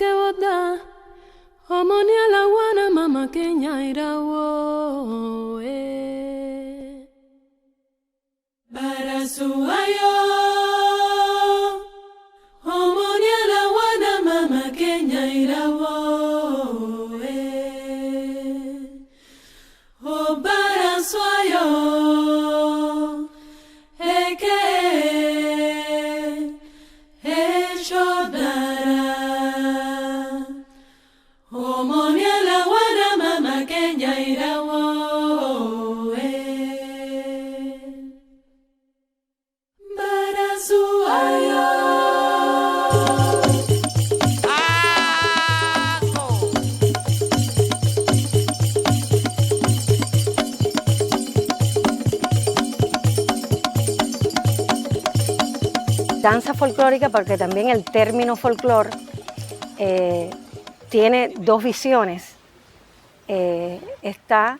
que boda, homoni a la guana, mama queña irawo, Para su ayo, homoni a la guana, mama queña irawo, oh, para su ayo, danza folclórica porque también el término folclor tiene dos visiones. Está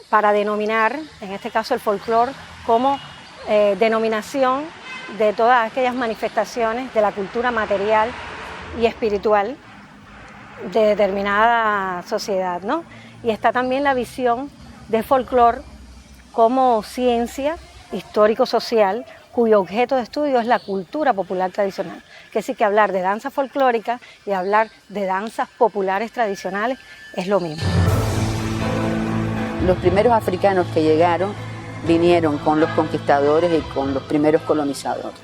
para denominar, en este caso el folclor, como denominación de todas aquellas manifestaciones de la cultura material y espiritual de determinada sociedad, ¿no? Y está también la visión de folclor como ciencia histórico-social, cuyo objeto de estudio es la cultura popular tradicional. Que sí que hablar de danza folclórica y hablar de danzas populares tradicionales es lo mismo. Los primeros africanos que llegaron vinieron con los conquistadores y con los primeros colonizadores.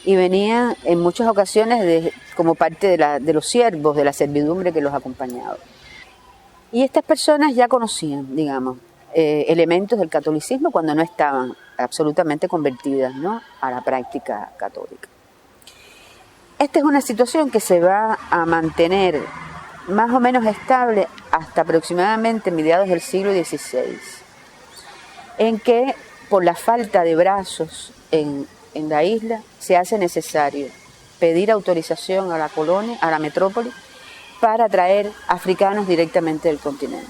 Y venían en muchas ocasiones como parte de los siervos, de la servidumbre que los acompañaba. Y estas personas ya conocían, digamos, elementos del catolicismo cuando no estaban absolutamente convertidas, ¿no?, a la práctica católica. Esta es una situación que se va a mantener más o menos estable hasta aproximadamente mediados del siglo XVI, en que por la falta de brazos en la isla se hace necesario pedir autorización a la colonia, a la metrópoli, para traer africanos directamente del continente.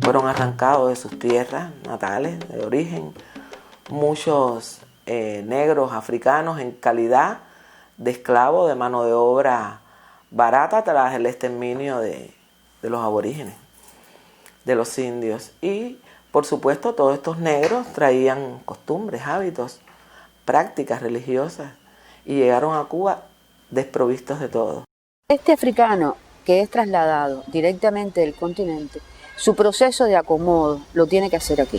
Fueron arrancados de sus tierras natales, de origen, muchos negros africanos en calidad de esclavos, de mano de obra barata tras el exterminio de los aborígenes, de los indios. Y, por supuesto, todos estos negros traían costumbres, hábitos, prácticas religiosas y llegaron a Cuba desprovistos de todo. Este africano que es trasladado directamente del continente, su proceso de acomodo lo tiene que hacer aquí.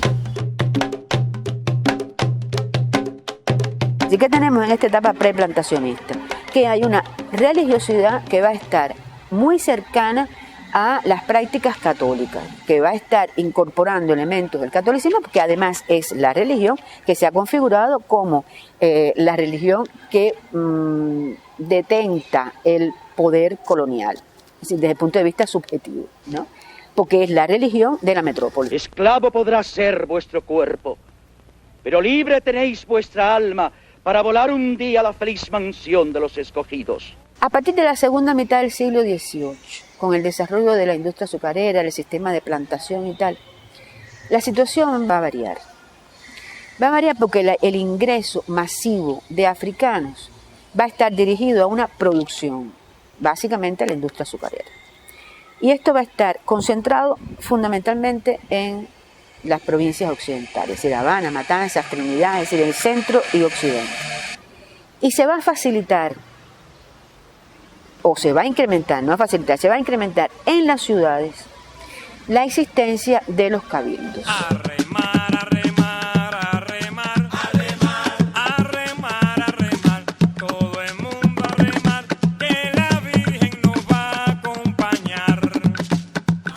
Así que tenemos en esta etapa preplantacionista que hay una religiosidad que va a estar muy cercana a las prácticas católicas, que va a estar incorporando elementos del catolicismo, porque además es la religión que se ha configurado como la religión que detenta el poder colonial, es decir, desde el punto de vista subjetivo, ¿no?, porque es la religión de la metrópoli. Esclavo podrá ser vuestro cuerpo, pero libre tenéis vuestra alma para volar un día a la feliz mansión de los escogidos. A partir de la segunda mitad del siglo XVIII, con el desarrollo de la industria azucarera, el sistema de plantación y tal, la situación va a variar. Va a variar porque el ingreso masivo de africanos va a estar dirigido a una producción, básicamente a la industria azucarera. Y esto va a estar concentrado fundamentalmente en las provincias occidentales, es decir, Habana, Matanzas, Trinidad, es decir, el centro y occidente. Y se va a facilitar, o se va a incrementar, no a facilitar, se va a incrementar en las ciudades la existencia de los cabildos.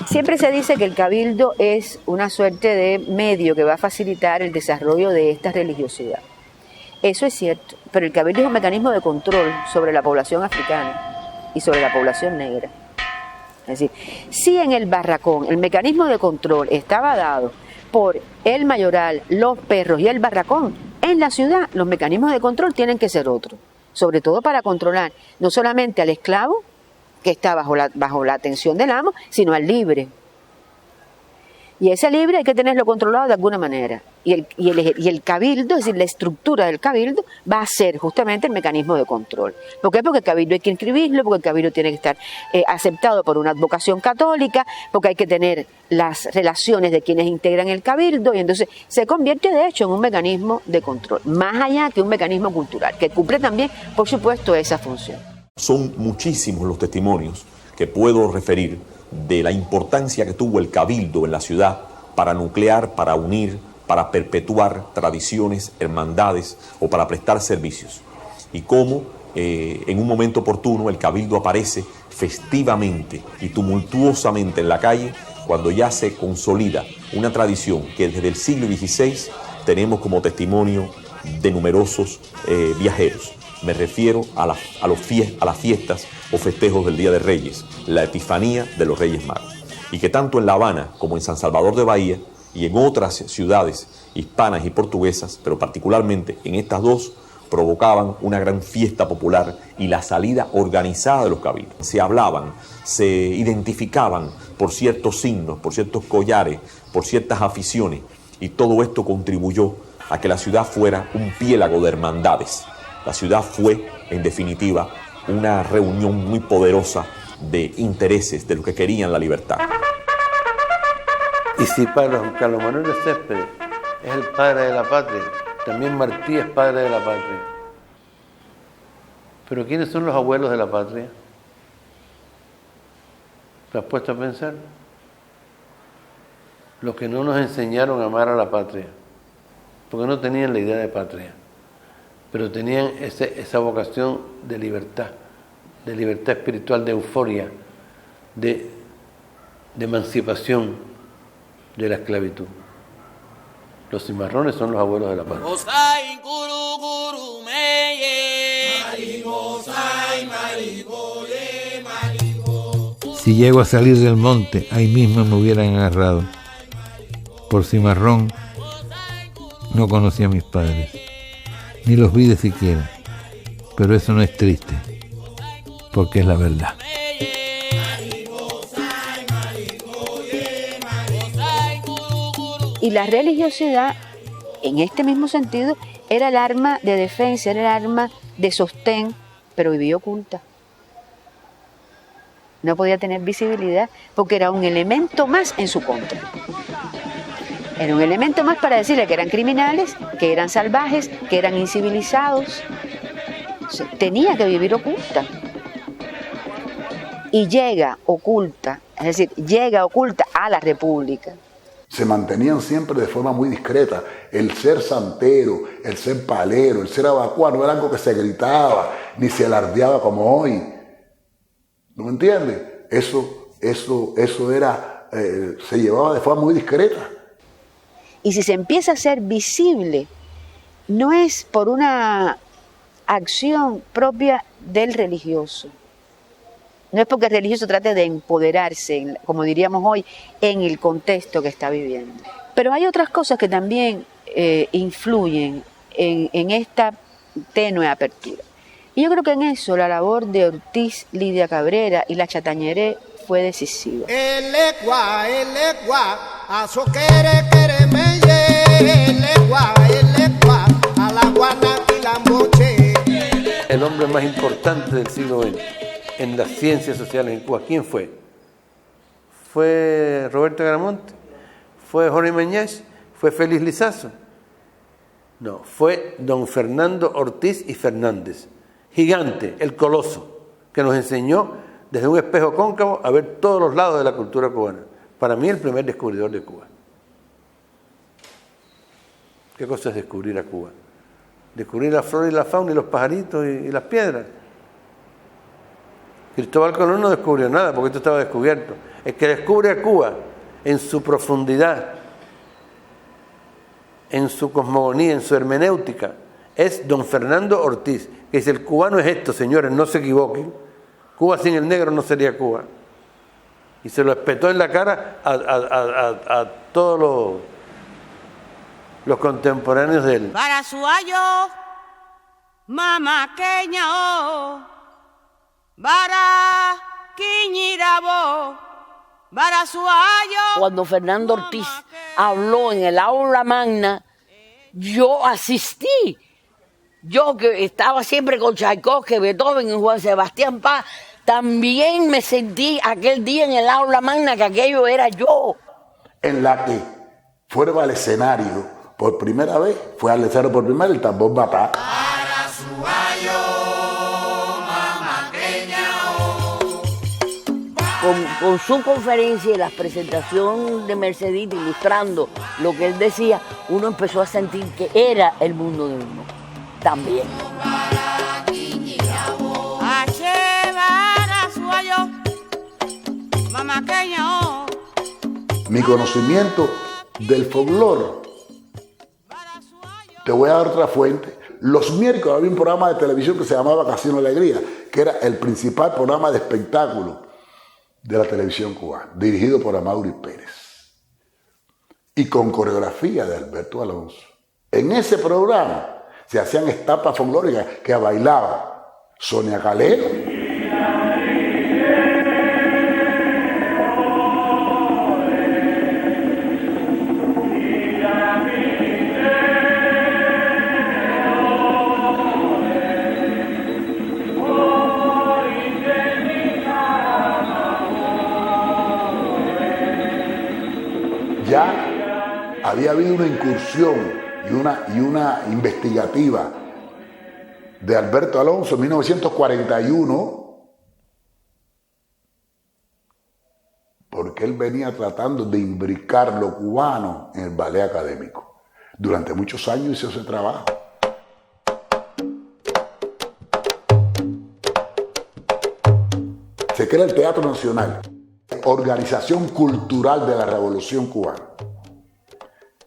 Siempre se dice que el cabildo es una suerte de medio que va a facilitar el desarrollo de esta religiosidad. Eso es cierto, pero el cabildo es un mecanismo de control sobre la población africana y sobre la población negra. Es decir, si en el barracón el mecanismo de control estaba dado por el mayoral, los perros y el barracón, en la ciudad los mecanismos de control tienen que ser otros, sobre todo para controlar no solamente al esclavo, que está bajo la atención del amo, sino al libre. Y ese libre hay que tenerlo controlado de alguna manera. Y el cabildo, es decir, la estructura del cabildo, va a ser justamente el mecanismo de control. ¿Por qué? Porque el cabildo hay que inscribirlo, porque el cabildo tiene que estar aceptado por una advocación católica, porque hay que tener las relaciones de quienes integran el cabildo, y entonces se convierte de hecho en un mecanismo de control, más allá que un mecanismo cultural, que cumple también, por supuesto, esa función. Son muchísimos los testimonios que puedo referir de la importancia que tuvo el cabildo en la ciudad para nuclear, para unir, para perpetuar tradiciones, hermandades o para prestar servicios. Y cómo en un momento oportuno el cabildo aparece festivamente y tumultuosamente en la calle cuando ya se consolida una tradición que desde el siglo XVI tenemos como testimonio de numerosos viajeros. Me refiero a las fiestas o festejos del Día de Reyes, la Epifanía de los Reyes Magos, y que tanto en La Habana como en San Salvador de Bahía y en otras ciudades hispanas y portuguesas, pero particularmente en estas dos, provocaban una gran fiesta popular y la salida organizada de los cabildos. Se hablaban, se identificaban por ciertos signos, por ciertos collares, por ciertas aficiones, y todo esto contribuyó a que la ciudad fuera un piélago de hermandades. La ciudad fue, en definitiva, una reunión muy poderosa de intereses, de los que querían la libertad. Y si para Carlos Manuel de Céspedes es el padre de la patria, también Martí es padre de la patria. Pero ¿quiénes son los abuelos de la patria? ¿Te has puesto a pensar? Los que no nos enseñaron a amar a la patria, porque no tenían la idea de patria, pero tenían esa vocación de libertad espiritual, de euforia, de emancipación de la esclavitud. Los cimarrones son los abuelos de la patria. Si llego a salir del monte, ahí mismo me hubieran agarrado. Por cimarrón no conocí a mis padres, ni los vi de siquiera, pero eso no es triste, porque es la verdad. Y la religiosidad, en este mismo sentido, era el arma de defensa, era el arma de sostén, pero vivía oculta. No podía tener visibilidad porque era un elemento más en su contra. Era un elemento más para decirle que eran criminales, que eran salvajes, que eran incivilizados. Tenía que vivir oculta. Y llega oculta, es decir, llega oculta a la República. Se mantenían siempre de forma muy discreta. El ser santero, el ser palero, el ser abacuá no era algo que se gritaba ni se alardeaba como hoy. ¿No me entiendes? Eso era, se llevaba de forma muy discreta. Y si se empieza a ser visible, no es por una acción propia del religioso. No es porque el religioso trate de empoderarse, como diríamos hoy, en el contexto que está viviendo. Pero hay otras cosas que también influyen en esta tenue apertura. Y yo creo que en eso la labor de Ortiz, Lidia Cabrera y la Chatañeré fue decisiva. El hombre más importante del siglo XX en las ciencias sociales en Cuba, ¿quién fue? ¿Fue Roberto Gramonte? ¿Fue Jorge Mañach? ¿Fue Félix Lizazo? No, fue don Fernando Ortiz y Fernández, gigante, el coloso, que nos enseñó desde un espejo cóncavo a ver todos los lados de la cultura cubana. Para mí el primer descubridor de Cuba. ¿Qué cosa es descubrir a Cuba? Descubrir la flora y la fauna y los pajaritos y las piedras. Cristóbal Colón no descubrió nada porque esto estaba descubierto. El que descubre a Cuba en su profundidad, en su cosmogonía, en su hermenéutica, es don Fernando Ortiz, que dice: el cubano es esto, señores, no se equivoquen. Cuba sin el negro no sería Cuba. Y se lo espetó en la cara a todos los contemporáneos de él. Para su ayo, mamaqueña, para quiñirabo, Cuando Fernando Ortiz habló en el aula magna, yo asistí. Yo que estaba siempre con Tchaikovsky, Beethoven y Juan Sebastián Bach, también me sentí aquel día en el aula magna que aquello era yo. En la que fueron al escenario por primera vez, fue al escenario por primera vez el tambor batá. Con su conferencia y la presentación de Mercedita ilustrando lo que él decía, uno empezó a sentir que era el mundo de uno también. Mi conocimiento del folclore, te voy a dar otra fuente. Los miércoles había un programa de televisión que se llamaba Casino Alegría, que era el principal programa de espectáculo de la televisión cubana, dirigido por Amaury Pérez y con coreografía de Alberto Alonso. En ese programa se hacían estampas folclóricas que bailaba Sonia Calero, ya había habido una incursión y una investigativa de Alberto Alonso en 1941, porque él venía tratando de imbricar lo cubano en el ballet académico. Durante muchos años hizo ese trabajo. Se crea el Teatro Nacional, organización cultural de la Revolución Cubana,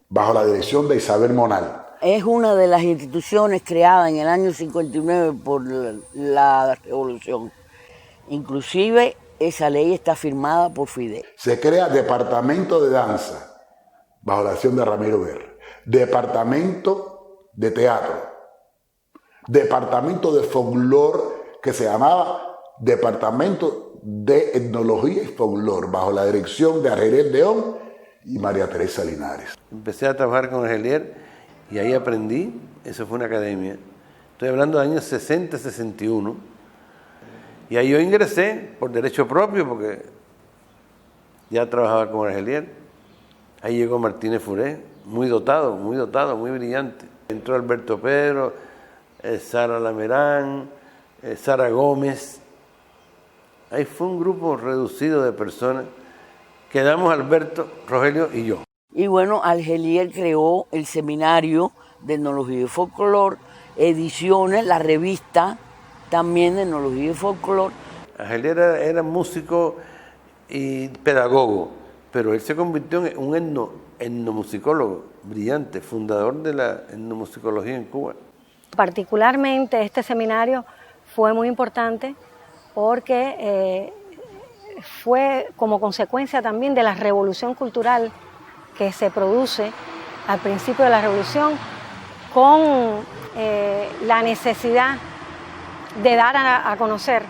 bajo la dirección de Isabel Monal. Es una de las instituciones creadas en el año 59 por la Revolución. Inclusive esa ley está firmada por Fidel. Se crea Departamento de Danza, bajo la acción de Ramiro Guerra. Departamento de Teatro. Departamento de Folclore, que se llamaba Departamento de Etnología y Folclore, bajo la dirección de Argelier León y María Teresa Linares. Empecé a trabajar con Argelier y ahí aprendí, eso fue una academia. Estoy hablando de años 60, 61. Y ahí yo ingresé por derecho propio, porque ya trabajaba con Argelier. Ahí llegó Martínez Furé, muy dotado, muy brillante. Entró Alberto Pedro, Sara Lamerán, Sara Gómez. Ahí fue un grupo reducido de personas. Quedamos Alberto, Rogelio y yo. Y bueno, Argelier creó el seminario de etnología y folclore, ediciones, la revista también de etnología y folclore. Argelier era músico y pedagogo, pero él se convirtió en un etnomusicólogo brillante, fundador de la etnomusicología en Cuba. Particularmente este seminario fue muy importante porque fue como consecuencia también de la revolución cultural que se produce al principio de la revolución, con la necesidad de dar a conocer,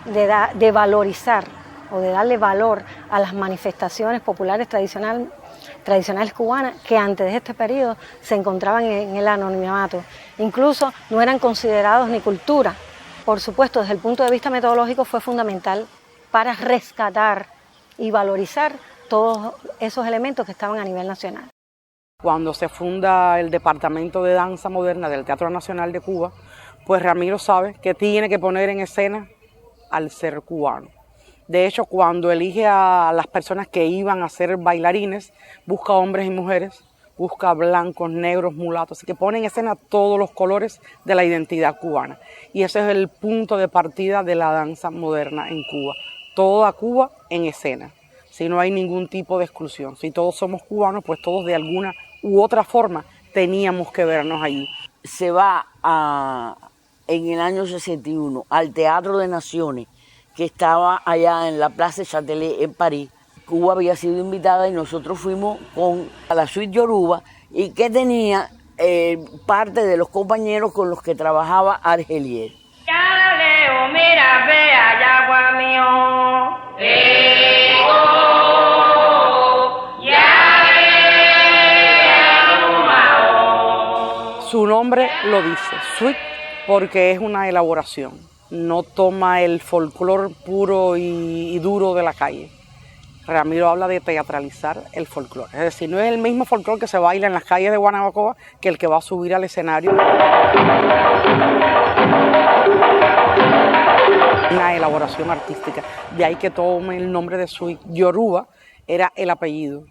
de valorizar o de darle valor a las manifestaciones populares tradicionales cubanas que antes de este periodo se encontraban en el anonimato. Incluso no eran considerados ni cultura. Por supuesto, desde el punto de vista metodológico fue fundamental para rescatar y valorizar todos esos elementos que estaban a nivel nacional. Cuando se funda el Departamento de Danza Moderna del Teatro Nacional de Cuba, pues Ramiro sabe que tiene que poner en escena al ser cubano. De hecho, cuando elige a las personas que iban a ser bailarines, busca hombres y mujeres, busca blancos, negros, mulatos, así que pone en escena todos los colores de la identidad cubana. Y ese es el punto de partida de la danza moderna en Cuba. Toda Cuba en escena. Si no hay ningún tipo de exclusión. Si todos somos cubanos, pues todos de alguna u otra forma teníamos que vernos allí. Se va en el año 61 al Teatro de Naciones, que estaba allá en la Plaza Châtelet en París. Cuba había sido invitada y nosotros fuimos con la suite Yoruba y que tenía parte de los compañeros con los que trabajaba Argelier. Ya leo, mira, vea, ya mío. Su nombre lo dice, Swing, porque es una elaboración. No toma el folclore puro y duro de la calle. Ramiro habla de teatralizar el folclore. Es decir, no es el mismo folclore que se baila en las calles de Guanabacoa que el que va a subir al escenario. Una elaboración artística. De ahí que tome el nombre de Swing. Yoruba era el apellido.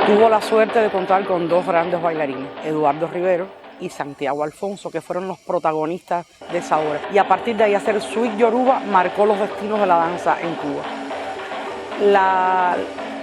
Tuvo la suerte de contar con dos grandes bailarines, Eduardo Rivero y Santiago Alfonso, que fueron los protagonistas de esa obra. Y a partir de ahí hacer Swing Yoruba marcó los destinos de la danza en Cuba.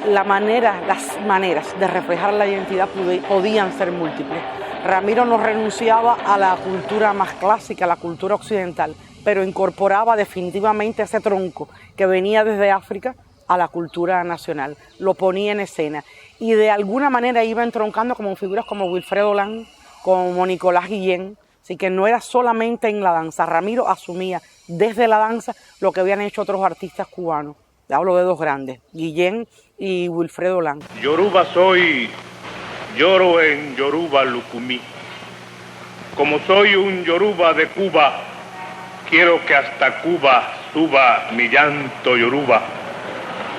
Las maneras de reflejar la identidad podían ser múltiples. Ramiro no renunciaba a la cultura más clásica, a la cultura occidental, pero incorporaba definitivamente ese tronco que venía desde África a la cultura nacional, lo ponía en escena y de alguna manera iba entroncando como figuras como Wilfredo Lang, como Nicolás Guillén, así que no era solamente en la danza. Ramiro asumía desde la danza lo que habían hecho otros artistas cubanos. Hablo de dos grandes, Guillén y Wilfredo Lang. Yoruba soy, lloro en Yoruba Lucumí. Como soy un Yoruba de Cuba, quiero que hasta Cuba suba mi llanto Yoruba.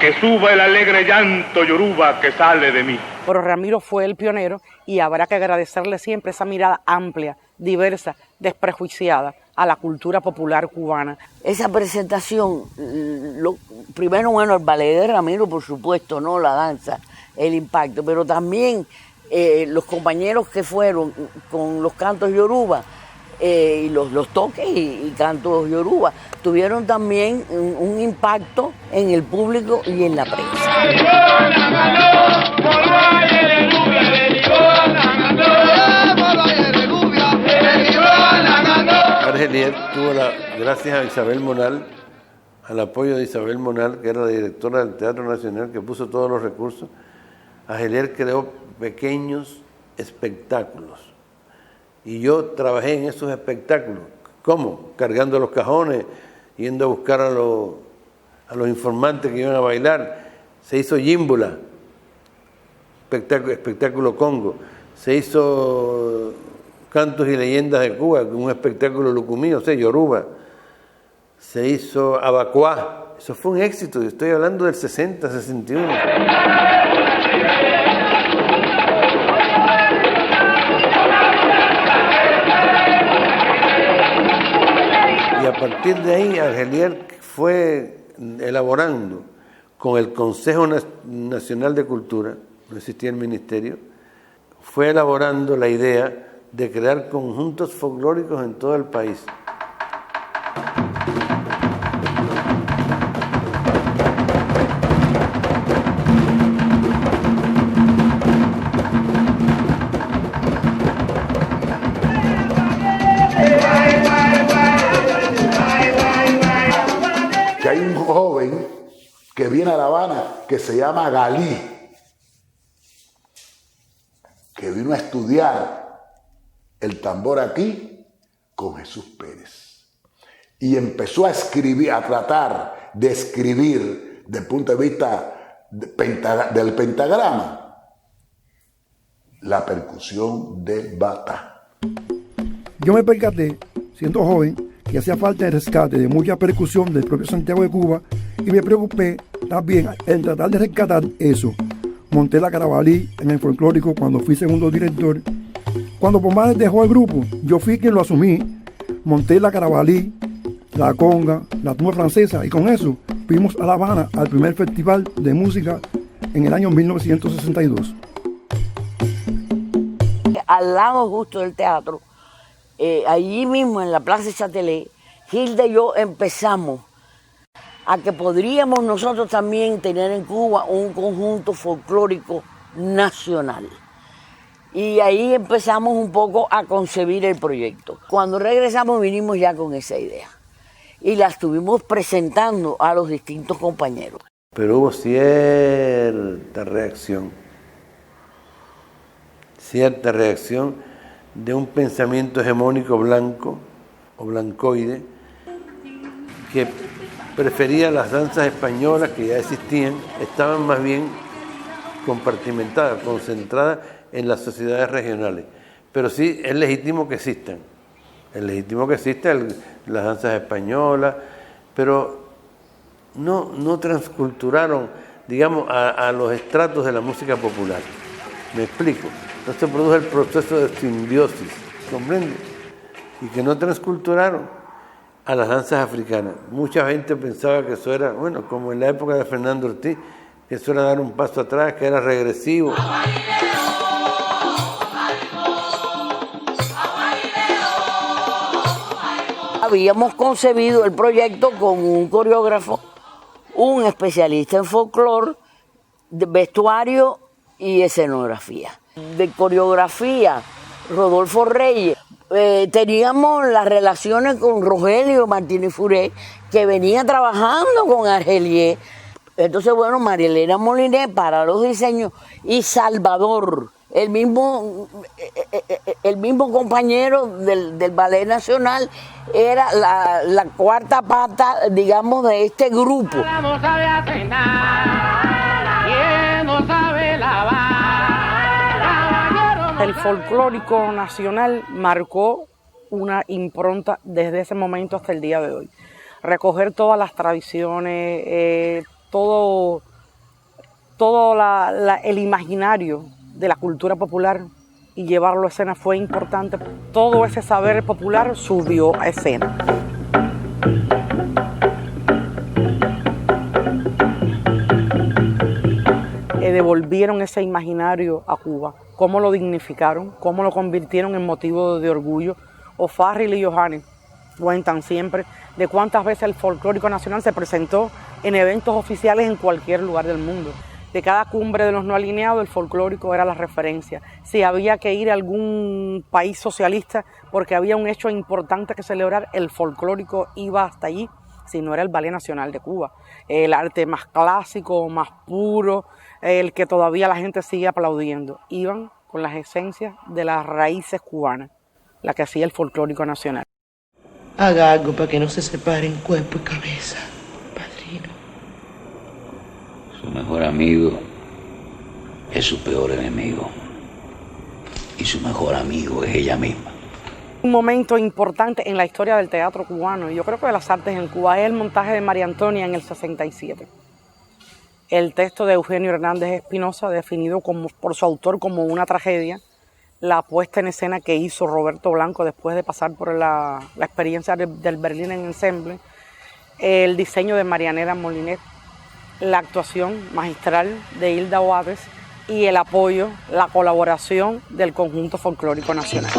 Que suba el alegre llanto Yoruba que sale de mí. Pero Ramiro fue el pionero y habrá que agradecerle siempre esa mirada amplia, diversa, desprejuiciada a la cultura popular cubana. Esa presentación, primero, bueno, el ballet de Ramiro, por supuesto, ¿no? La danza, el impacto, pero también los compañeros que fueron con los cantos yoruba, y los toques y cantos yoruba tuvieron también un impacto en el público y en la prensa. Argelier tuvo gracias a Isabel Monal, al apoyo de Isabel Monal, que era la directora del Teatro Nacional, que puso todos los recursos. Argelier creó pequeños espectáculos. Y yo trabajé en esos espectáculos. ¿Cómo? Cargando los cajones, yendo a buscar a los informantes que iban a bailar. Se hizo Yímbula, espectáculo Congo. Se hizo Cantos y Leyendas de Cuba, un espectáculo lucumí, o sea, Yoruba. Se hizo Abacuá. Eso fue un éxito. Estoy hablando del 60, 61. Y a partir de ahí, Argelier fue elaborando con el Consejo Nacional de Cultura, no existía el ministerio, fue elaborando la idea de crear conjuntos folclóricos en todo el país. Que hay un joven que viene a La Habana que se llama Galí, que vino a estudiar el tambor aquí con Jesús Pérez y empezó a escribir, a tratar de escribir desde el punto de vista del pentagrama la percusión del batá. Yo me percaté, siendo joven, que hacía falta el rescate de mucha percusión del propio Santiago de Cuba y me preocupé también en tratar de rescatar eso. Monté la Carabalí en el folclórico cuando fui segundo director. Cuando Pomares dejó el grupo, yo fui quien lo asumí. Monté la Carabalí, la conga, la tumba francesa y con eso fuimos a La Habana al primer festival de música en el año 1962. Al lado justo del teatro, allí mismo en la Plaza Chatelet, Gilda y yo empezamos a que podríamos nosotros también tener en Cuba un conjunto folclórico nacional. Y ahí empezamos un poco a concebir el proyecto. Cuando regresamos vinimos ya con esa idea y la estuvimos presentando a los distintos compañeros. Pero hubo cierta reacción de un pensamiento hegemónico blanco o blancoide que prefería las danzas españolas que ya existían, estaban más bien compartimentadas, concentradas en las sociedades regionales. Pero sí es legítimo que existan. Es legítimo que existan las danzas españolas, pero no transculturaron, digamos, a los estratos de la música popular. ¿Me explico? No se produjo el proceso de simbiosis, ¿comprende? Y que no transculturaron a las danzas africanas. Mucha gente pensaba que eso era, bueno, como en la época de Fernando Ortiz, que eso era dar un paso atrás, que era regresivo. Habíamos concebido el proyecto con un coreógrafo, un especialista en folclore, de vestuario y escenografía. De coreografía, Rodolfo Reyes. Teníamos las relaciones con Rogelio Martínez Furé, que venía trabajando con Argelier. Entonces, bueno, María Elena Moliné para los diseños y Salvador, el mismo compañero del Ballet Nacional, era la cuarta pata, digamos, de este grupo. El folclórico nacional marcó una impronta desde ese momento hasta el día de hoy. Recoger todas las tradiciones, todo el imaginario de la cultura popular y llevarlo a escena fue importante. Todo ese saber popular subió a escena. Devolvieron ese imaginario a Cuba, cómo lo dignificaron, cómo lo convirtieron en motivo de orgullo. O'Farrill y Johannes cuentan siempre de cuántas veces el folclórico nacional se presentó en eventos oficiales en cualquier lugar del mundo. De cada cumbre de los no alineados, el folclórico era la referencia. Si había que ir a algún país socialista porque había un hecho importante que celebrar, el folclórico iba hasta allí, si no era el Ballet Nacional de Cuba. El arte más clásico, más puro, el que todavía la gente sigue aplaudiendo. Iban con las esencias de las raíces cubanas, la que hacía el folclórico nacional. Haga algo para que no se separen cuerpo y cabeza, padrino. Su mejor amigo es su peor enemigo. Y su mejor amigo es ella misma. Un momento importante en la historia del teatro cubano, y yo creo que de las artes en Cuba, es el montaje de María Antonia en el 67. El texto de Eugenio Hernández Espinosa, definido por su autor como una tragedia, la puesta en escena que hizo Roberto Blanco después de pasar por la experiencia del Berlín Ensemble, el diseño de Marianela Molinet, la actuación magistral de Hilda Oates y el apoyo, la colaboración del conjunto folclórico nacional.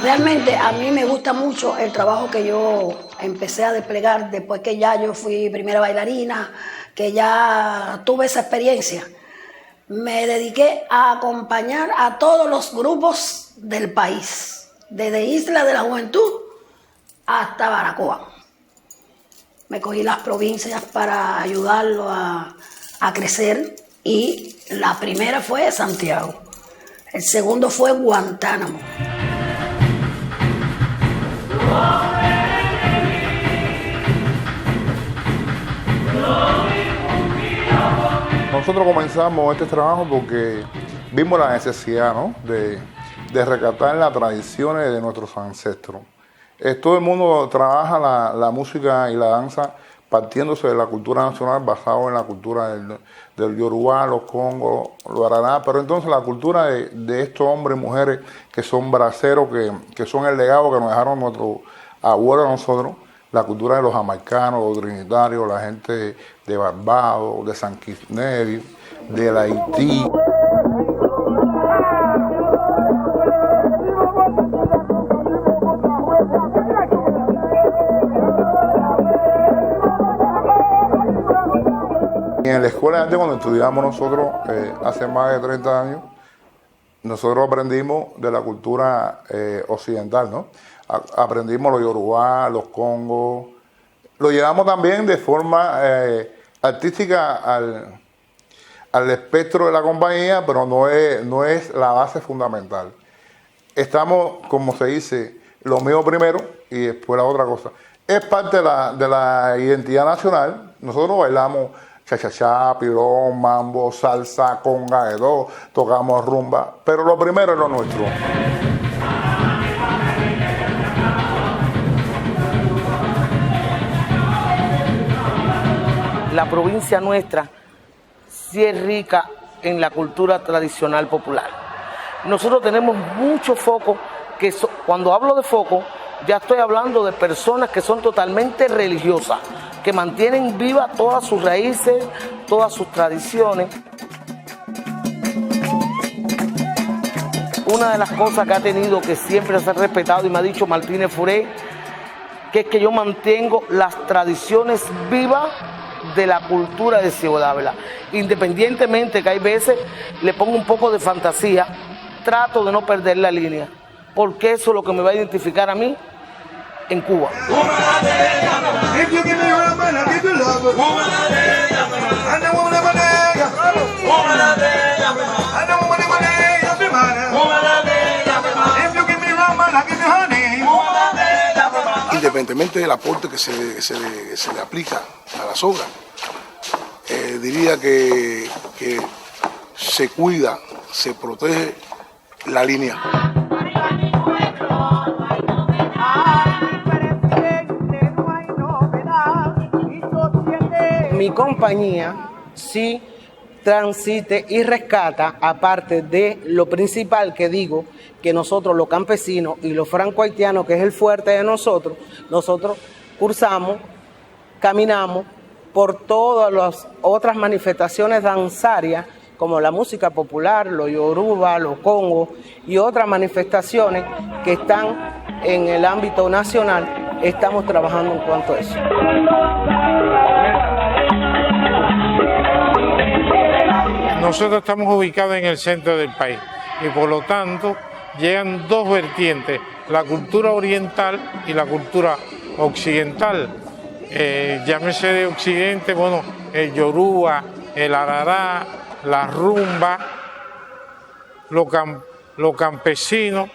Realmente a mí me gusta mucho el trabajo que yo empecé a desplegar después que ya yo fui primera bailarina, que ya tuve esa experiencia. Me dediqué a acompañar a todos los grupos del país, desde Isla de la Juventud hasta Baracoa. Me cogí las provincias para ayudarlo a crecer y la primera fue Santiago, el segundo fue Guantánamo. Nosotros comenzamos este trabajo porque vimos la necesidad, ¿no?, de rescatar las tradiciones de nuestros ancestros. Todo el mundo trabaja la música y la danza partiéndose de la cultura nacional, basado en la cultura del Yoruba, los Congos, los Araná, pero entonces la cultura de estos hombres y mujeres que son braceros, que son el legado que nos dejaron nuestros abuelos a nosotros, la cultura de los jamaicanos, los trinitarios, la gente de Barbados, de San Kitts Nevis, de Haití. Y en la escuela de arte, cuando estudiamos nosotros, hace más de 30 años, nosotros aprendimos de la cultura occidental, ¿no? Aprendimos los Yoruba, los Congos, lo llevamos también de forma artística al espectro de la compañía, pero no es la base fundamental. Estamos, como se dice, lo mío primero y después la otra cosa. Es parte de la identidad nacional. Nosotros bailamos cha-cha-cha, pirón, mambo, salsa, conga, de todo, tocamos rumba, pero lo primero es lo nuestro. La provincia nuestra sí es rica en la cultura tradicional popular. Nosotros tenemos mucho foco, cuando hablo de foco, ya estoy hablando de personas que son totalmente religiosas, que mantienen viva todas sus raíces, todas sus tradiciones. Una de las cosas que ha tenido, que siempre se ha respetado y me ha dicho Martínez Furey, que es que yo mantengo las tradiciones vivas de la cultura de Ciego de Ávila. Independientemente que hay veces le pongo un poco de fantasía, trato de no perder la línea, porque eso es lo que me va a identificar a mí en Cuba. Independientemente del aporte que se le aplica a las obras, diría que se cuida, se protege la línea. Mi compañía sí transite y rescata, aparte de lo principal que digo, que nosotros los campesinos y los franco-haitianos, que es el fuerte de nosotros cursamos, caminamos por todas las otras manifestaciones danzarias, como la música popular, los yoruba, los congos y otras manifestaciones que están en el ámbito nacional. Estamos trabajando en cuanto a eso. Nosotros estamos ubicados en el centro del país y por lo tanto llegan dos vertientes, la cultura oriental y la cultura occidental. Llámese de occidente, bueno, el yoruba, el arará, la rumba, lo campesino,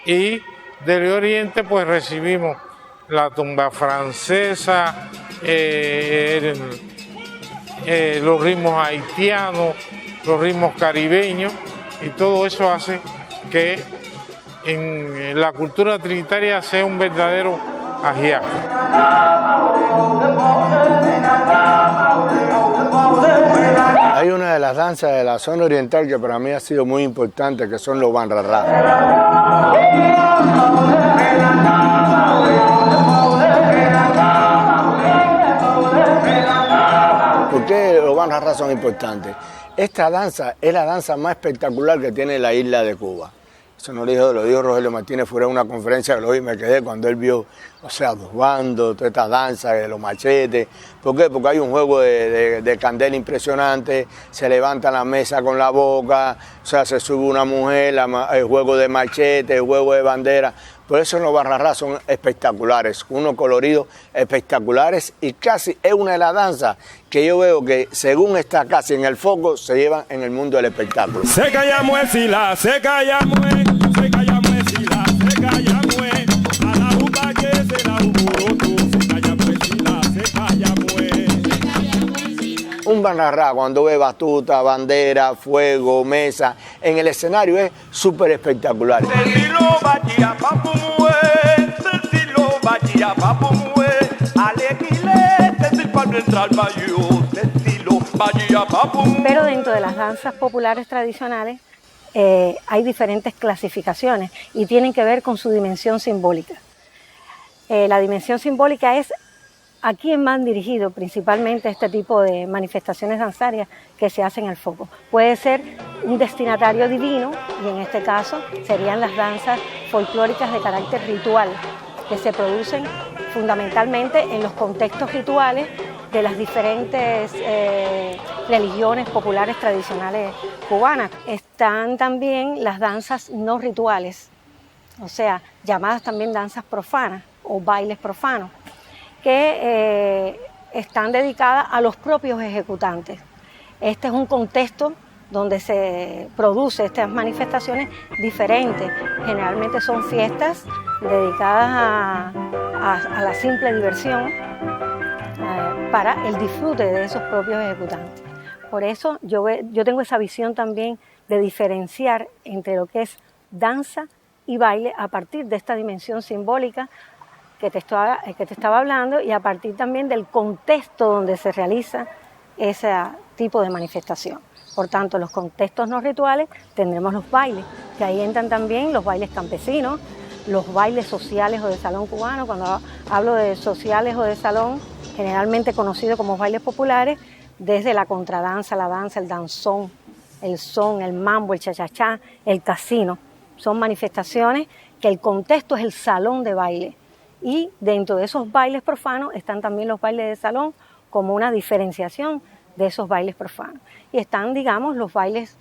y del oriente pues recibimos la tumba francesa, los ritmos haitianos, los ritmos caribeños, y todo eso hace que en la cultura trinitaria sea un verdadero ajiaco. Hay una de las danzas de la zona oriental que para mí ha sido muy importante, que son los banrarrá. ¿Por qué los banrarrá son importantes? Esta danza es la danza más espectacular que tiene la isla de Cuba. Eso no lo dijo Rogelio Martínez Furey en una conferencia que lo vi y me quedé cuando él vio, o sea, los bandos, todas estas danzas, los machetes. ¿Por qué? Porque hay un juego de candela impresionante, se levanta la mesa con la boca, o sea, se sube una mujer, el juego de machete, el juego de bandera. Por eso los banrarrá son espectaculares, unos coloridos espectaculares, y casi es una de las danzas que yo veo que según está casi en el foco, se llevan en el mundo del espectáculo. Se callamos el sila, se callamos un banrarrá, cuando ve batuta, bandera, fuego, mesa, en el escenario es súper espectacular. Pero dentro de las danzas populares tradicionales hay diferentes clasificaciones y tienen que ver con su dimensión simbólica. La dimensión simbólica es a quién van dirigido principalmente este tipo de manifestaciones danzarias que se hacen al foco. Puede ser un destinatario divino, y en este caso serían las danzas folclóricas de carácter ritual, que se producen fundamentalmente en los contextos rituales de las diferentes religiones populares tradicionales cubanas. Están también las danzas no rituales, o sea, llamadas también danzas profanas o bailes profanos, que están dedicadas a los propios ejecutantes. Este es un contexto donde se produce estas manifestaciones diferentes. Generalmente son fiestas dedicadas a la simple diversión, para el disfrute de esos propios ejecutantes. Por eso yo tengo esa visión también de diferenciar entre lo que es danza y baile a partir de esta dimensión simbólica que te estaba hablando y a partir también del contexto donde se realiza ese tipo de manifestación. Por tanto, en los contextos no rituales tendremos los bailes, que ahí entran también los bailes campesinos, los bailes sociales o de salón cubano. Cuando hablo de sociales o de salón, generalmente conocidos como bailes populares, desde la contradanza, la danza, el danzón, el son, el mambo, el cha-cha-cha, el casino. Son manifestaciones que el contexto es el salón de baile. Y dentro de esos bailes profanos están también los bailes de salón como una diferenciación de esos bailes profanos. Y están, digamos, los bailes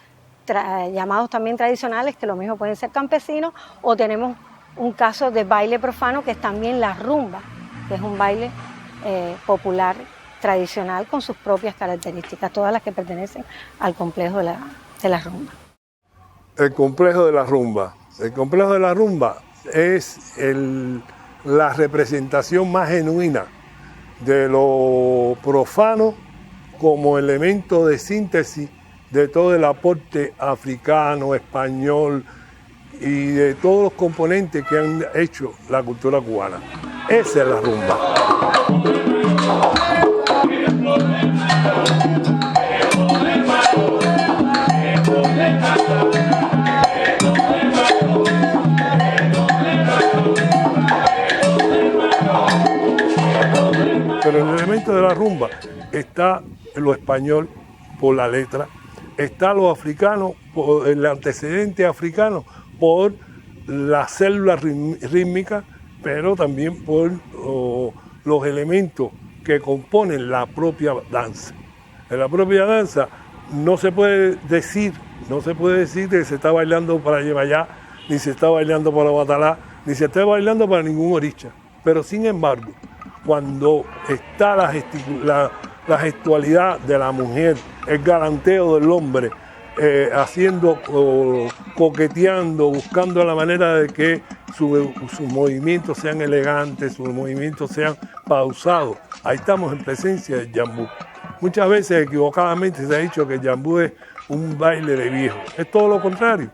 llamados también tradicionales, que lo mismo pueden ser campesinos, o tenemos un caso de baile profano que es también la rumba, que es un baile popular tradicional con sus propias características, todas las que pertenecen al complejo de la rumba. El complejo de la rumba. El complejo de la rumba es la representación más genuina de lo profano como elemento de síntesis de todo el aporte africano, español y de todos los componentes que han hecho la cultura cubana. Esa es la rumba. Pero en el elemento de la rumba está lo español por la letra, está lo africano, por el antecedente africano, por la célula rítmica, pero también por los elementos que componen la propia danza. En la propia danza no se puede decir que se está bailando para Yemayá, ni se está bailando para Batalá, ni se está bailando para ningún oricha. Pero sin embargo, cuando está la gestualidad de la mujer, el galanteo del hombre, coqueteando, buscando la manera de que sus movimientos sean elegantes, sus movimientos sean pausados. Ahí estamos en presencia del jambú. Muchas veces equivocadamente se ha dicho que el jambú es un baile de viejo. Es todo lo contrario.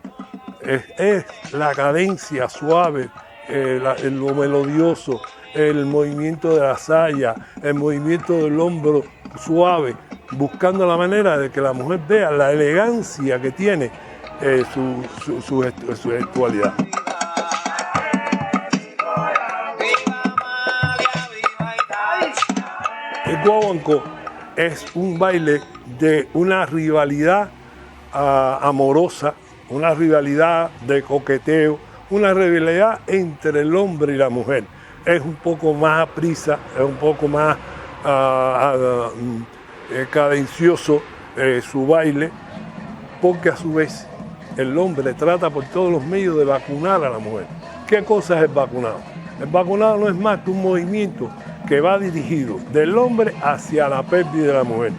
Es la cadencia suave, lo melodioso, el movimiento de la saya, el movimiento del hombro suave, buscando la manera de que la mujer vea la elegancia que tiene su gestualidad. El guaguancó es un baile de una rivalidad amorosa, una rivalidad de coqueteo, una rivalidad entre el hombre y la mujer. Es un poco más a prisa, es un poco más cadencioso su baile, porque a su vez el hombre trata por todos los medios de vacunar a la mujer. ¿Qué cosa es el vacunado? El vacunado no es más que un movimiento que va dirigido del hombre hacia la pelvis de la mujer.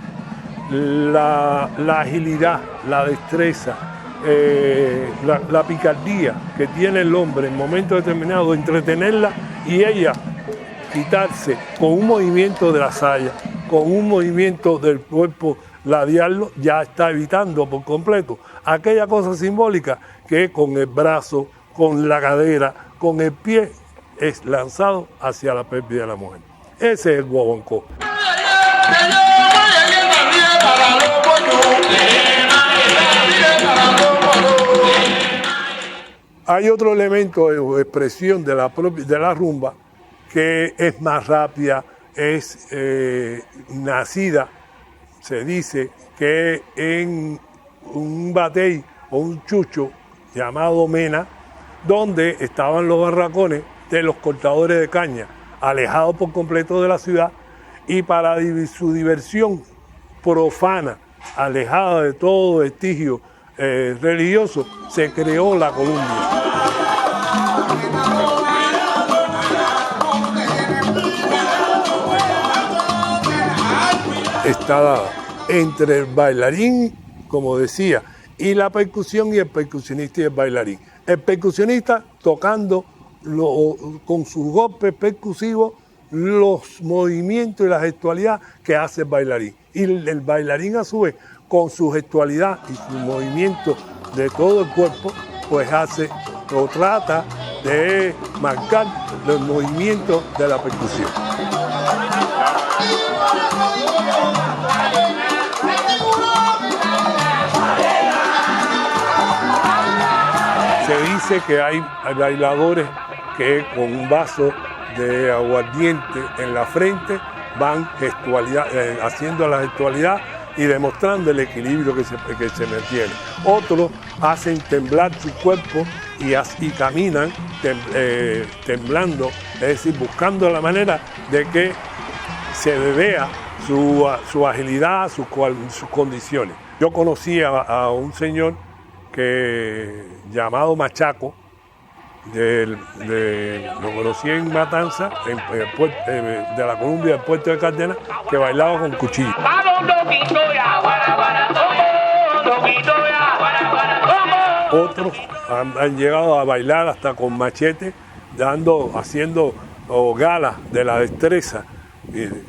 La agilidad, la destreza, la picardía que tiene el hombre en momentos determinados de entretenerla y ella quitarse con un movimiento de la saya, con un movimiento del cuerpo ladearlo, ya está evitando por completo aquella cosa simbólica que con el brazo, con la cadera, con el pie es lanzado hacia la pelvis de la mujer. Ese es el guaguancó. Hay otro elemento o expresión de la rumba que es más rápida, es nacida, se dice que en un batey o un chucho llamado Mena, donde estaban los barracones de los cortadores de caña, alejados por completo de la ciudad, y para su diversión profana, alejada de todo vestigio religioso, se creó la columbia. Está entre el bailarín, como decía, y la percusión, y el percusionista y el bailarín. El percusionista tocando con sus golpes percusivos los movimientos y la gestualidad que hace el bailarín. Y el bailarín a su vez, con su gestualidad y su movimiento de todo el cuerpo, pues hace o trata de marcar los movimientos de la percusión. Se dice que hay bailadores que con un vaso de aguardiente en la frente van haciendo la gestualidad y demostrando el equilibrio que se mantiene. Otros hacen temblar su cuerpo y caminan temblando, es decir, buscando la manera de que se vea su agilidad, sus condiciones. Yo conocí a un señor llamado Machaco, lo conocí en Matanza, de la Columbia del puerto de Cárdenas, que bailaba con cuchillo. Otros han llegado a bailar hasta con machete, haciendo galas de la destreza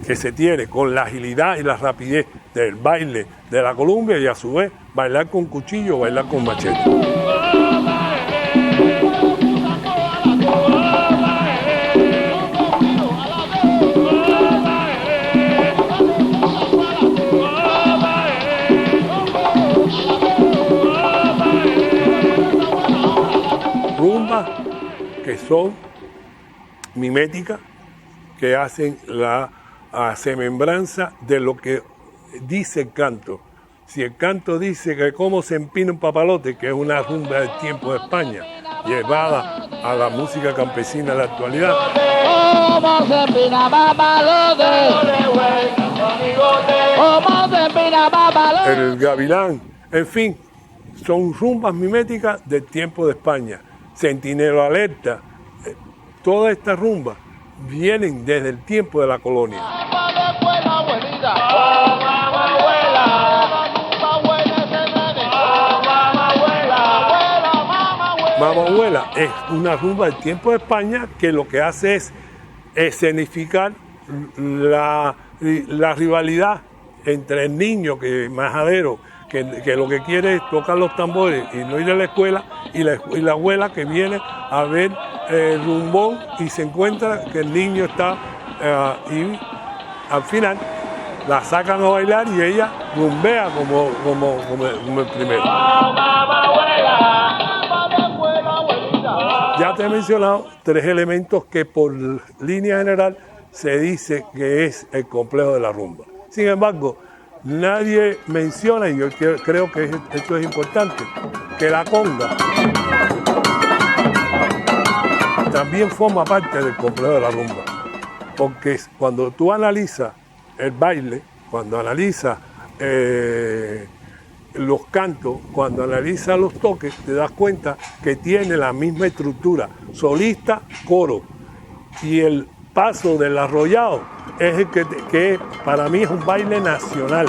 que se tiene con la agilidad y la rapidez del baile de la Columbia, y a su vez bailar con cuchillo, bailar con machete. Rumbas que son miméticas, que hacen la semembranza de lo que dice el canto. Si el canto dice que cómo se empina un papalote, que es una rumba del tiempo de España, llevada a la música campesina de la actualidad. ¿Cómo se empina papalote? ¿Cómo se empina papalote? El gavilán, en fin, son rumbas miméticas del tiempo de España. Centinela Alerta, todas estas rumbas vienen desde el tiempo de la colonia. Mamá Abuela es una rumba del tiempo de España que lo que hace es escenificar la rivalidad entre el niño que es majadero, que lo que quiere es tocar los tambores y no ir a la escuela, y la abuela que viene a ver el rumbón y se encuentra que el niño está y al final la sacan a bailar y ella rumbea como el primero. Ya te he mencionado 3 elementos que por línea general se dice que es el complejo de la rumba. Sin embargo, nadie menciona, y yo creo que esto es importante, que la conga también forma parte del complejo de la rumba. Porque cuando tú analizas el baile, cuando analizas los cantos, cuando analizas los toques, te das cuenta que tiene la misma estructura, solista, coro, y el paso del arrollado es el que para mí es un baile nacional.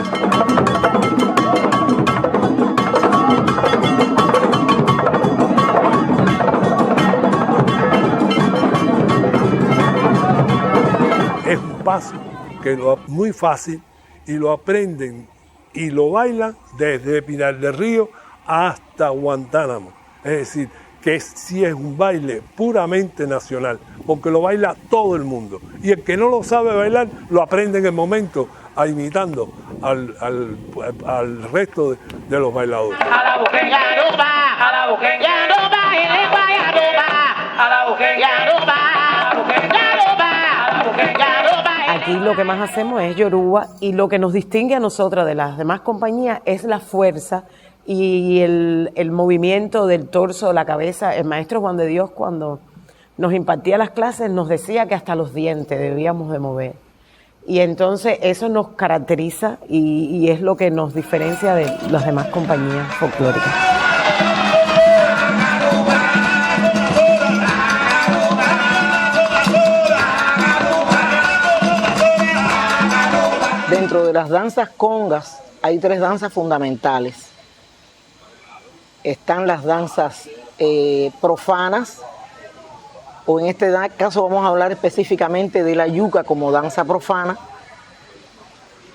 Es un paso que es muy fácil y lo aprenden y lo bailan desde Pinar del Río hasta Guantánamo. Es decir, que sí es un baile puramente nacional, porque lo baila todo el mundo. Y el que no lo sabe bailar, lo aprende en el momento, imitando al resto de los bailadores. A la boqueña no va, a la boqueña no va, y le vaya no va, a la boqueña no va, a la boqueña no va, a la boqueña no va. Aquí lo que más hacemos es yoruba, y lo que nos distingue a nosotras de las demás compañías es la fuerza y el movimiento del torso, de la cabeza. El maestro Juan de Dios, cuando nos impartía las clases, nos decía que hasta los dientes debíamos de mover. Y entonces eso nos caracteriza y es lo que nos diferencia de las demás compañías folclóricas. Dentro de las danzas congas hay 3 danzas fundamentales. Están las danzas profanas, o en este caso vamos a hablar específicamente de la yuca como danza profana,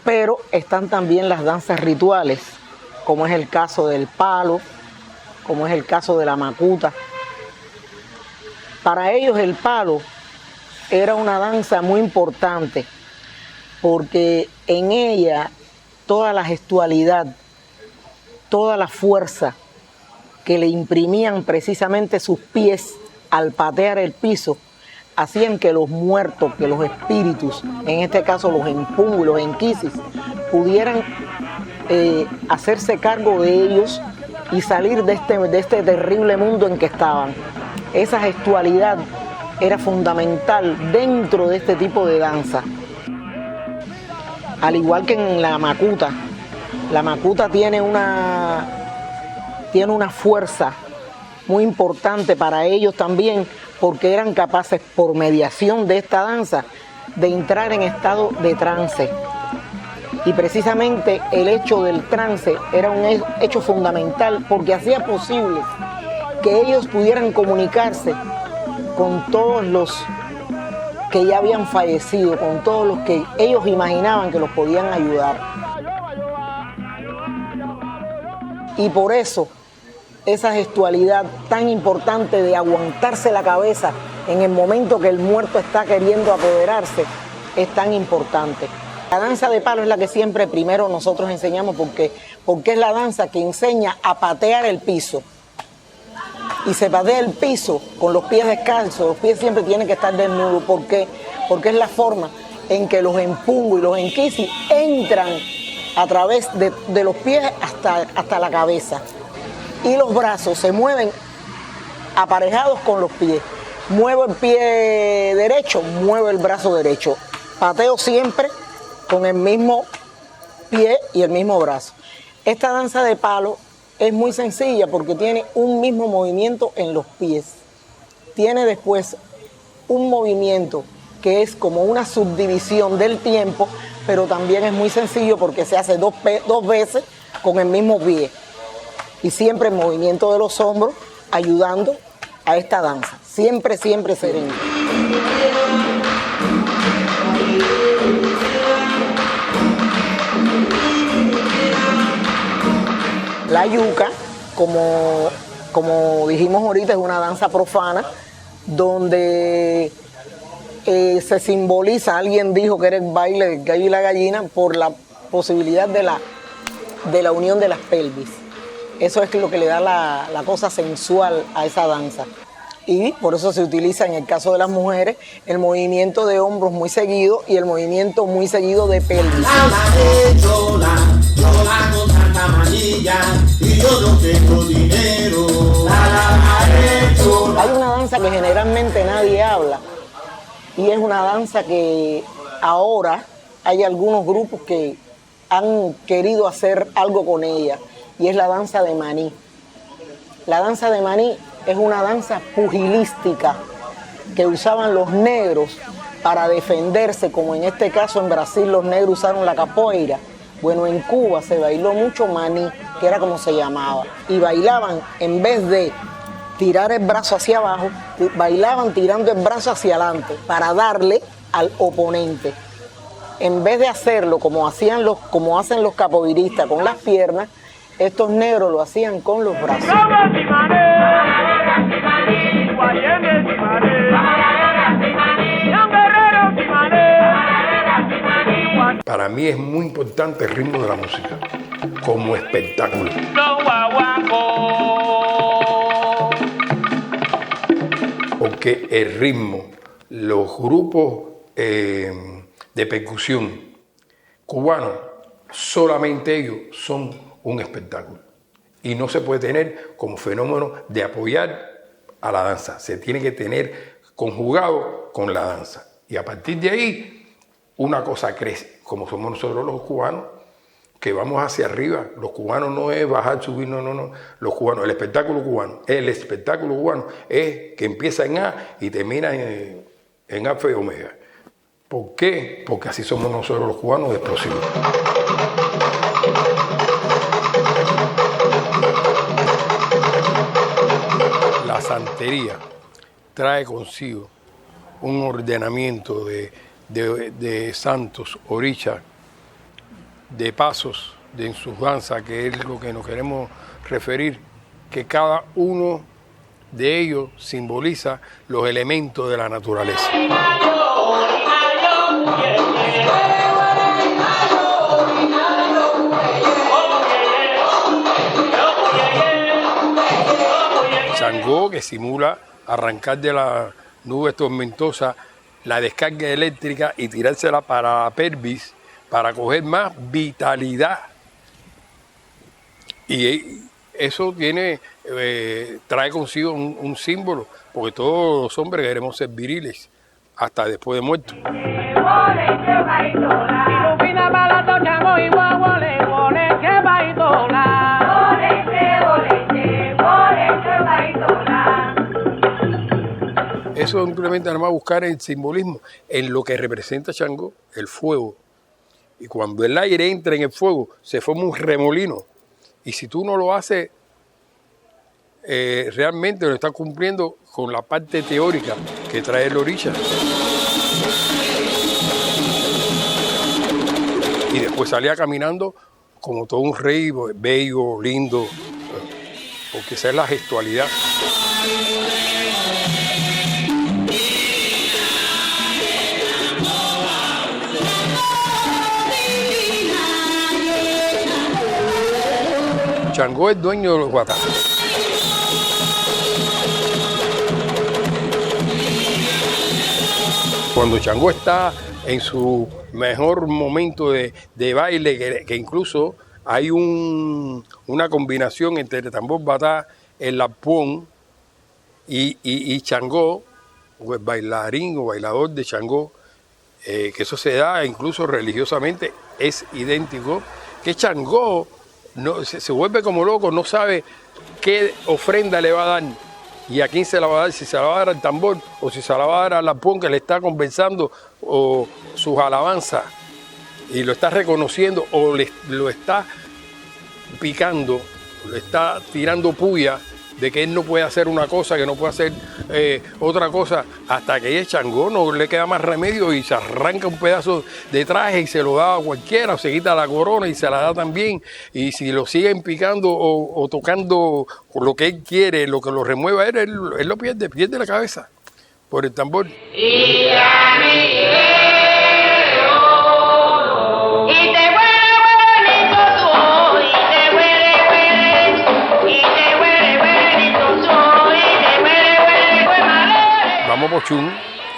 pero están también las danzas rituales, como es el caso del palo, como es el caso de la macuta. Para ellos el palo era una danza muy importante, porque en ella toda la gestualidad, toda la fuerza que le imprimían precisamente sus pies al patear el piso, hacían que los muertos, que los espíritus, en este caso los empungos y los enquisis, pudieran hacerse cargo de ellos y salir de este terrible mundo en que estaban. Esa gestualidad era fundamental dentro de este tipo de danza. Al igual que en la macuta tiene una fuerza muy importante para ellos también, porque eran capaces, por mediación de esta danza, de entrar en estado de trance. Y precisamente el hecho del trance era un hecho fundamental, porque hacía posible que ellos pudieran comunicarse con todos los que ya habían fallecido, con todos los que ellos imaginaban que los podían ayudar. Y por eso esa gestualidad tan importante de aguantarse la cabeza en el momento que el muerto está queriendo apoderarse es tan importante. La danza de palo es la que siempre primero nosotros enseñamos porque es la danza que enseña a patear el piso. Y se patea el piso con los pies descalzos, los pies siempre tienen que estar desnudos. ¿Por qué? Porque es la forma en que los empungos y los enquisis entran a través de los pies hasta la cabeza. Y los brazos se mueven aparejados con los pies. Muevo el pie derecho, muevo el brazo derecho. Pateo siempre con el mismo pie y el mismo brazo. Esta danza de palo es muy sencilla porque tiene un mismo movimiento en los pies. Tiene después un movimiento que es como una subdivisión del tiempo, pero también es muy sencillo porque se hace dos veces con el mismo pie. Y siempre el movimiento de los hombros ayudando a esta danza. Siempre, siempre sereno. La yuca, como dijimos ahorita, es una danza profana donde se simboliza, alguien dijo que era el baile del gallo y la gallina por la posibilidad de la unión de las pelvis. Eso es lo que le da la cosa sensual a esa danza. Y por eso se utiliza en el caso de las mujeres el movimiento de hombros muy seguido y el movimiento muy seguido de pelvis. Hay una danza que generalmente nadie habla y es una danza que ahora hay algunos grupos que han querido hacer algo con ella y es la danza de maní. La danza de maní es una danza pugilística que usaban los negros para defenderse, como en este caso en Brasil los negros usaron la capoeira. Bueno, en Cuba se bailó mucho maní, que era como se llamaba, y bailaban, en vez de tirar el brazo hacia abajo, bailaban tirando el brazo hacia adelante para darle al oponente. En vez de hacerlo como hacen los capoeiristas con las piernas, estos negros lo hacían con los brazos. Para mí es muy importante el ritmo de la música como espectáculo. Porque el ritmo, los grupos de percusión cubanos, solamente ellos son un espectáculo. Y no se puede tener como fenómeno de apoyar a la danza. Se tiene que tener conjugado con la danza. Y a partir de ahí, una cosa crece, como somos nosotros los cubanos, que vamos hacia arriba. Los cubanos no es bajar, subir, no. Los cubanos, el espectáculo cubano es que empieza en A y termina en Alfa y Omega. ¿Por qué? Porque así somos nosotros los cubanos de explosivos. materia trae consigo un ordenamiento de santos, orichas, de pasos en sus danzas, que es lo que nos queremos referir, que cada uno de ellos simboliza los elementos de la naturaleza. Changó, que simula arrancar de la nube tormentosa la descarga eléctrica y tirársela para la pelvis para coger más vitalidad. Y eso trae consigo un símbolo, porque todos los hombres queremos ser viriles hasta después de muertos. Eso simplemente nada más buscar el simbolismo en lo que representa Changó, el fuego. Y cuando el aire entra en el fuego, se forma un remolino. Y si tú no lo haces, realmente lo estás cumpliendo con la parte teórica que trae el oricha. Y después salía caminando como todo un rey, bello, lindo, porque esa es la gestualidad. Changó es dueño de los guatanes. Cuando Changó está en su mejor momento de baile, que incluso hay una combinación entre el tambor batá, el arpón y Changó, o el bailarín o bailador de Changó, que eso se da incluso religiosamente, es idéntico, que Changó se vuelve como loco, no sabe qué ofrenda le va a dar y a quién se la va a dar, si se la va a dar al tambor o si se la va a dar al arpón que le está compensando o sus alabanzas y lo está reconociendo o lo está picando, le está tirando puya de que él no puede hacer una cosa, que no puede hacer otra cosa, hasta que el Changó no le queda más remedio y se arranca un pedazo de traje y se lo da a cualquiera, o se quita la corona y se la da también, y si lo siguen picando o tocando lo que él quiere, lo que lo remueva él lo pierde la cabeza por el tambor. Vamos por Ochun,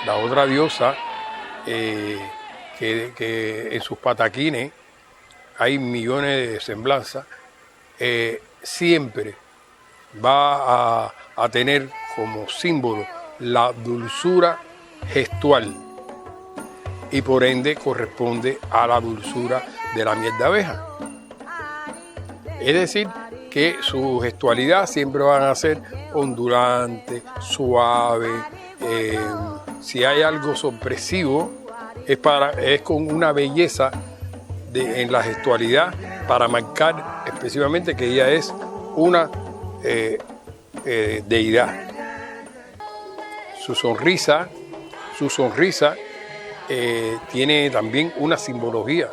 la otra diosa, que en sus pataquines hay millones de semblanzas, siempre va a tener como símbolo la dulzura gestual y por ende corresponde a la dulzura de la miel de abeja. Es decir, que su gestualidad siempre van a ser ondulante, suave. Si hay algo sorpresivo, es con una belleza en la gestualidad para marcar expresivamente que ella es una deidad. Su sonrisa tiene también una simbología.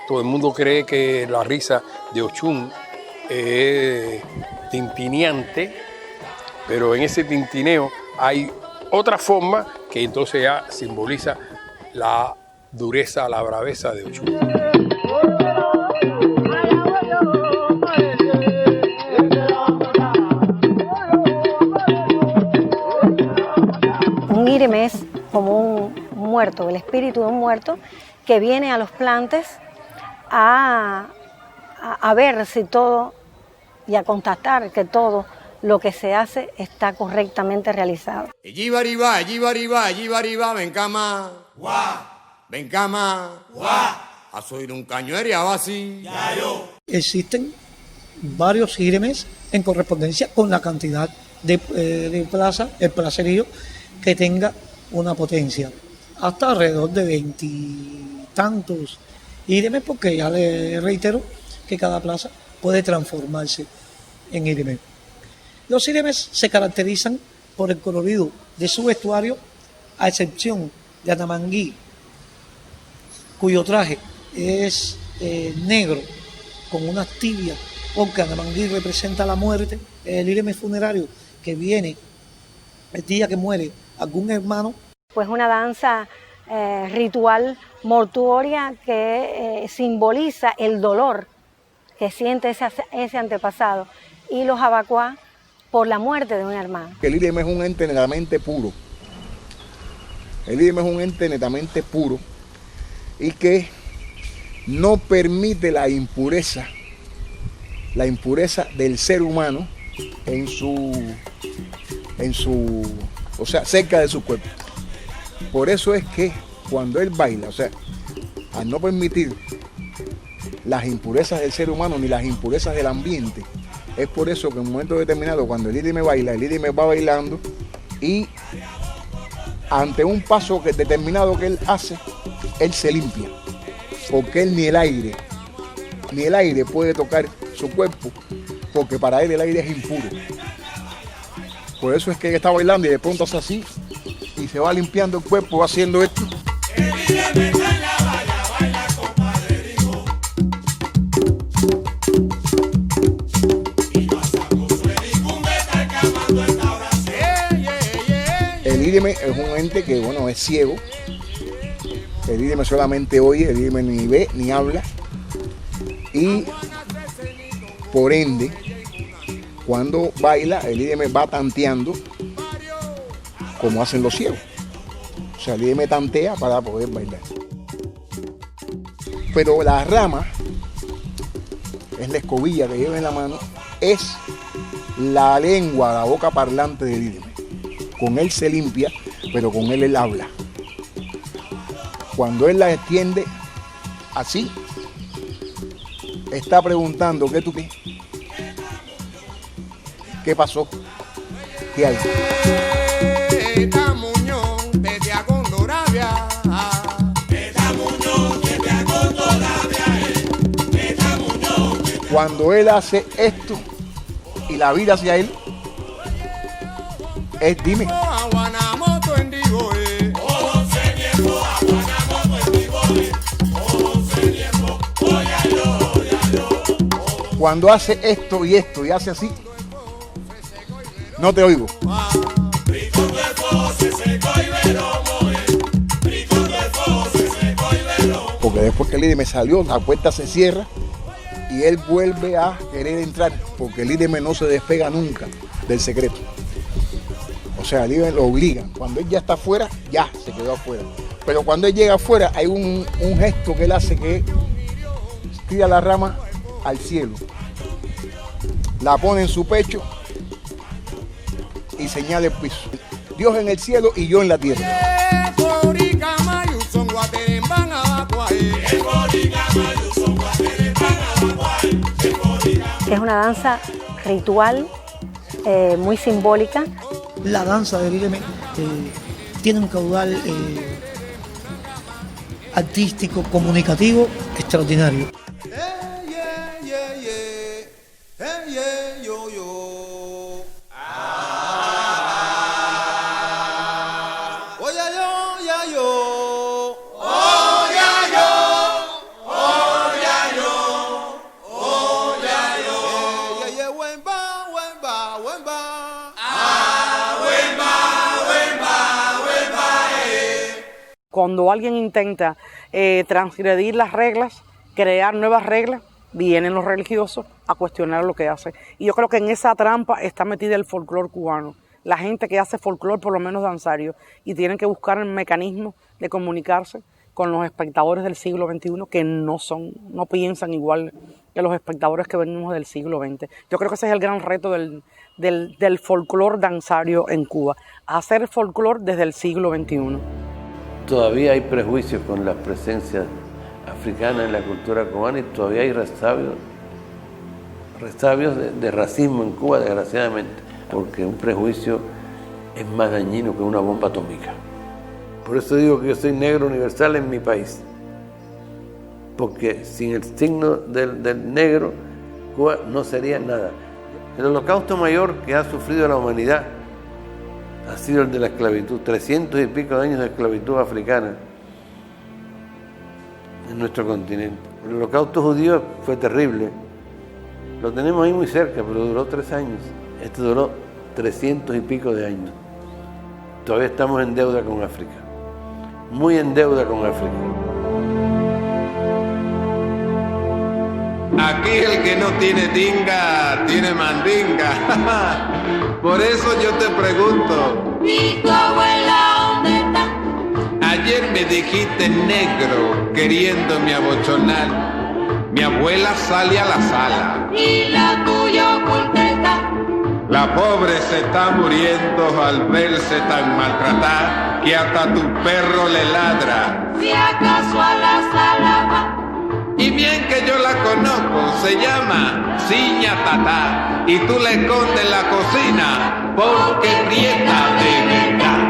Todo el mundo cree que la risa de Ochun es tintineante, pero en ese tintineo hay otra forma que entonces ya simboliza la dureza, la braveza de Ochun. Un íreme es como un muerto, el espíritu de un muerto que viene a los plantes a ver si todo y a constatar que todo lo que se hace está correctamente realizado. Ven cama, ven cama, a soy un cañuero así. Existen varios íremes en correspondencia con la cantidad de plaza, el placerío que tenga una potencia. Hasta alrededor de 20 y tantos íremes, porque ya le reitero que cada plaza puede transformarse en íreme. Los íremes se caracterizan por el colorido de su vestuario, a excepción de Anamangui, cuyo traje es negro con unas tibias, porque Anamangui representa la muerte, el IREME funerario que viene el día que muere algún hermano. Pues una danza ritual mortuoria que simboliza el dolor que siente ese antepasado, y los abacuá por la muerte de un hermano. El IREME es un ente netamente puro. El IREME es un ente netamente puro y que no permite la impureza del ser humano o sea, cerca de su cuerpo. Por eso es que cuando él baila, o sea, al no permitir las impurezas del ser humano ni las impurezas del ambiente, es por eso que en un momento determinado, cuando el IREME baila, el IREME va bailando y ante un paso determinado que él hace, él se limpia, porque él ni el aire puede tocar su cuerpo, porque para él el aire es impuro. Por eso es que él está bailando y de pronto hace así y se va limpiando el cuerpo, va haciendo esto. El IREME es un ente que, bueno, es ciego. El IREME solamente oye, el IREME ni ve ni habla. Y por ende, cuando baila, el IREME va tanteando como hacen los ciegos. O sea, el IREME tantea para poder bailar. Pero la rama, es la escobilla que lleva en la mano, es la lengua, la boca parlante del IREME. Con él se limpia, pero con él habla. Cuando él la extiende así, está preguntando, ¿qué tú qué? ¿Qué pasó? ¿Qué hay? Cuando él hace esto y la vida hacia él, es dime. Cuando hace esto y hace así, no te oigo. Porque después que el IREME salió, la puerta se cierra y él vuelve a querer entrar, porque el IREME no se despega nunca del secreto. O sea, el IREME lo obliga. Cuando él ya está afuera, ya se quedó afuera. Pero cuando él llega afuera, hay un gesto que él hace, que tira la rama al cielo, la pone en su pecho y señala el piso. Dios en el cielo y yo en la tierra. Es una danza ritual, muy simbólica. La danza del IREME tiene un caudal artístico, comunicativo extraordinario. Cuando alguien intenta transgredir las reglas, crear nuevas reglas, vienen los religiosos a cuestionar lo que hace. Y yo creo que en esa trampa está metida el folclore cubano. La gente que hace folclore, por lo menos danzario, y tienen que buscar el mecanismo de comunicarse con los espectadores del siglo XXI que no piensan igual que los espectadores que venimos del siglo XX. Yo creo que ese es el gran reto del folclore danzario en Cuba, hacer folclore desde el siglo XXI. Todavía hay prejuicios con la presencia africana en la cultura cubana y todavía hay resabios de racismo en Cuba, desgraciadamente, porque un prejuicio es más dañino que una bomba atómica. Por eso digo que yo soy negro universal en mi país, porque sin el signo del negro, Cuba no sería nada. El holocausto mayor que ha sufrido la humanidad ha sido el de la esclavitud. 300 y pico de años de esclavitud africana en nuestro continente. El holocausto judío fue terrible. Lo tenemos ahí muy cerca, pero duró 3 años. Este duró 300 y pico de años. Todavía estamos en deuda con África. Muy en deuda con África. Aquí el que no tiene tinga, tiene mandinga. Por eso yo te pregunto, ¿y tu abuela dónde está? ayer me dijiste negro, queriéndome abochonar. Mi abuela sale a la sala. ¿Y la tuya oculta está? La pobre se está muriendo al verse tan maltratada que hasta tu perro le ladra. Si acaso a la sala va. Y bien que yo la conozco, se llama Ciña Tatá. Y tú la escondes en la cocina porque prieta de verdad.